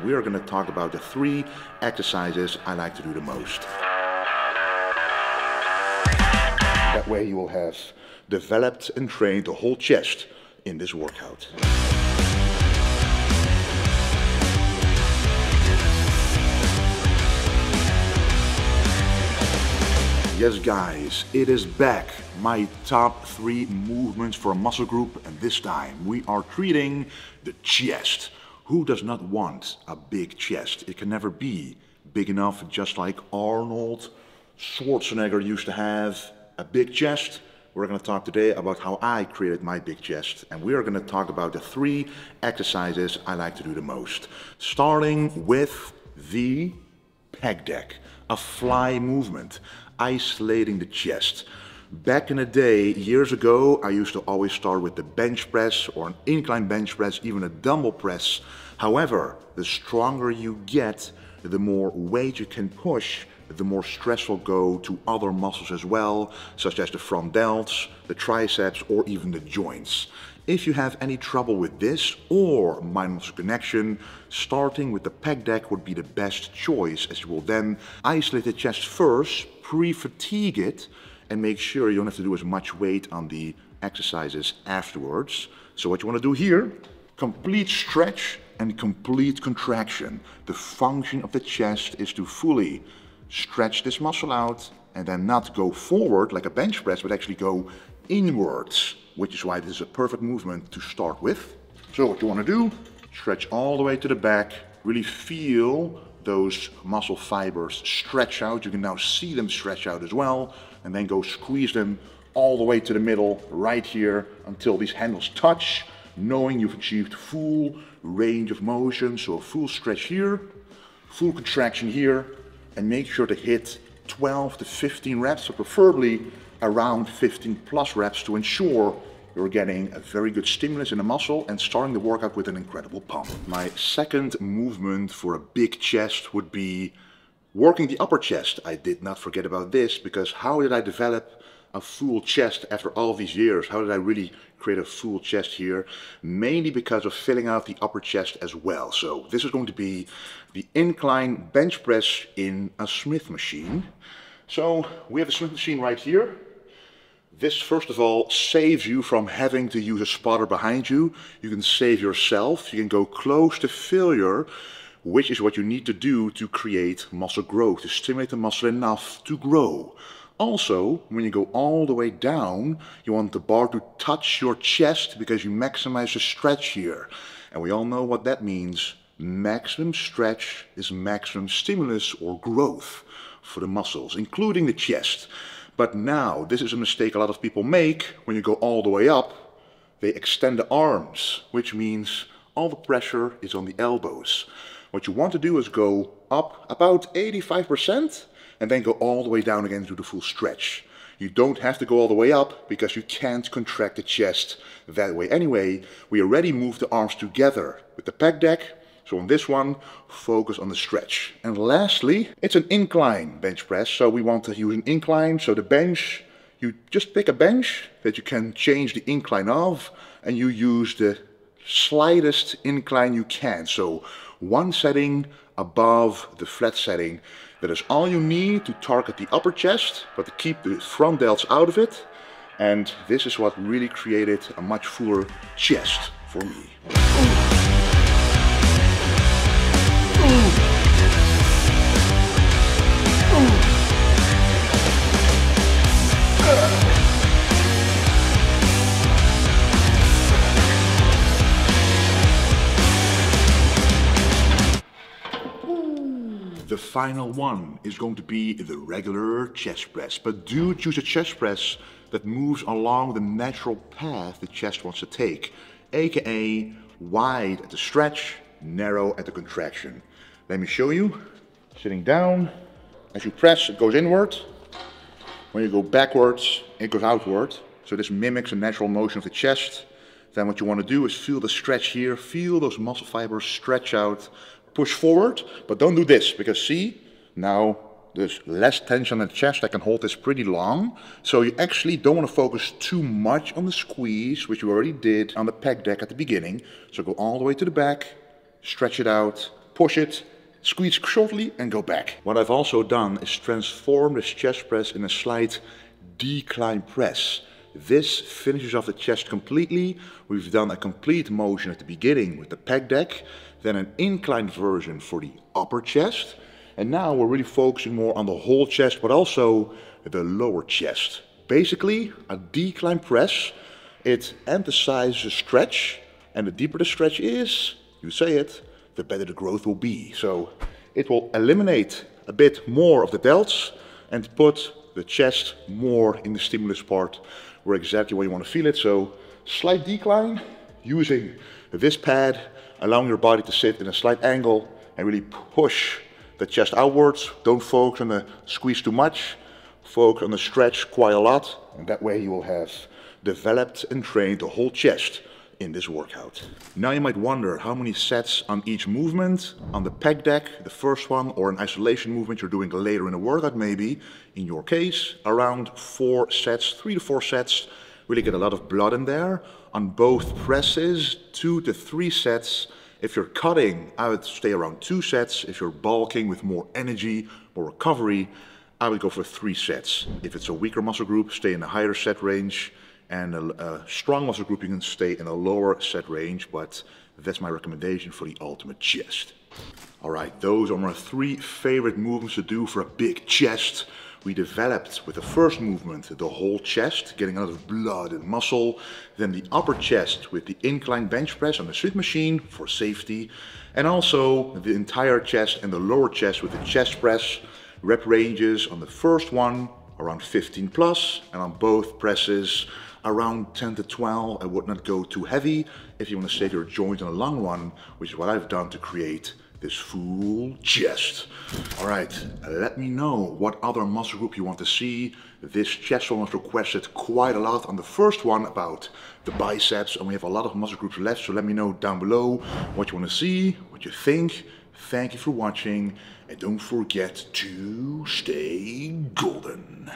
and we are going to talk about the 3 exercises I like to do the most. That way you will have developed and trained the whole chest in this workout. Yes guys, it is back. My top 3 movements for a muscle group, and this time we are treating the chest. Who does not want a big chest? It can never be big enough, just like Arnold Schwarzenegger used to have a big chest. We're going to talk today about how I created my big chest, and we are going to talk about the 3 exercises I like to do the most. Starting with the pec deck, a fly movement, isolating the chest. Back in the day, years ago, I used to always start with the bench press or an incline bench press, even a dumbbell press. However, the stronger you get, the more weight you can push, the more stress will go to other muscles as well, such as the front delts, the triceps, or even the joints. If you have any trouble with this or mind-muscle connection, starting with the pec deck would be the best choice, as you will then isolate the chest first, pre-fatigue it, and make sure you don't have to do as much weight on the exercises afterwards. So what you want to do here, complete stretch and complete contraction. The function of the chest is to fully stretch this muscle out and then not go forward like a bench press, but actually go inwards, which is why this is a perfect movement to start with. So what you want to do, stretch all the way to the back, really feel those muscle fibers stretch out. You can now see them stretch out as well, and then go squeeze them all the way to the middle right here until these handles touch, knowing you've achieved full range of motion. So a full stretch here, full contraction here, and make sure to hit 12 to 15 reps, so preferably around 15 plus reps, to ensure you're getting a very good stimulus in the muscle and starting the workout with an incredible pump. My second movement for a big chest would be working the upper chest. I did not forget about this, because how did I develop a full chest after all these years? How did I really create a full chest here? Mainly because of filling out the upper chest as well. So this is going to be the incline bench press in a Smith machine. So we have a Smith machine right here. This, first of all, saves you from having to use a spotter behind you. You can save yourself. You can go close to failure, which is what you need to do to create muscle growth, to stimulate the muscle enough to grow. Also, when you go all the way down, you want the bar to touch your chest because you maximize the stretch here. And we all know what that means. Maximum stretch is maximum stimulus or growth for the muscles, including the chest. But now, this is a mistake a lot of people make. When you go all the way up, they extend the arms, which means all the pressure is on the elbows. What you want to do is go up about 85% and then go all the way down again to the full stretch. You don't have to go all the way up because you can't contract the chest that way anyway. We already moved the arms together with the pec deck. So on this one, focus on the stretch. And lastly, it's an incline bench press. So we want to use an incline. So the bench, you just pick a bench that you can change the incline of, and you use the slightest incline you can. So one setting above the flat setting. That is all you need to target the upper chest, but to keep the front delts out of it. And this is what really created a much fuller chest for me. The final one is going to be the regular chest press, but do choose a chest press that moves along the natural path the chest wants to take, aka wide at the stretch, narrow at the contraction. Let me show you. Sitting down, as you press, it goes inward. When you go backwards, it goes outward. So this mimics a natural motion of the chest. Then what you want to do is feel the stretch here, feel those muscle fibers stretch out. Push forward, but don't do this, because see, now there's less tension on the chest. I can hold this pretty long. So you actually don't want to focus too much on the squeeze, which you already did on the pec deck at the beginning. So go all the way to the back, stretch it out, push it, squeeze shortly and go back. What I've also done is transform this chest press in a slight decline press. This finishes off the chest completely. We've done a complete motion at the beginning with the pec deck, then an inclined version for the upper chest. And now we're really focusing more on the whole chest, but also the lower chest. Basically, a decline press, it emphasizes a stretch, and the deeper the stretch is, you say it, the better the growth will be. So it will eliminate a bit more of the delts and put the chest more in the stimulus part where exactly where you want to feel it. So slight decline, using this pad, allowing your body to sit in a slight angle and really push the chest outwards. Don't focus on the squeeze too much, focus on the stretch quite a lot, and that way you will have developed and trained the whole chest in this workout. Now you might wonder how many sets on each movement. On the pec deck, the first one, or an isolation movement you're doing later in the workout maybe, in your case, around 4 sets, 3 to 4 sets, really get a lot of blood in there. On both presses, 2 to 3 sets. If you're cutting, I would stay around 2 sets. If you're bulking with more energy, more recovery, I would go for 3 sets. If it's a weaker muscle group, stay in a higher set range. And a strong muscle group, you can stay in a lower set range, but that's my recommendation for the ultimate chest. All right, those are my 3 favorite movements to do for a big chest. We developed with the first movement the whole chest, getting a lot of blood and muscle. Then the upper chest with the incline bench press on the Smith machine for safety. And also the entire chest and the lower chest with the chest press. Rep ranges on the first one around 15 plus, and on both presses around 10 to 12. I would not go too heavy if you want to save your joints in the long run, which is what I've done to create this full chest. All right, let me know what other muscle group you want to see. This chest one was requested quite a lot on the first one about the biceps, and we have a lot of muscle groups left, so let me know down below what you want to see, what you think. Thank you for watching, and don't forget to stay golden.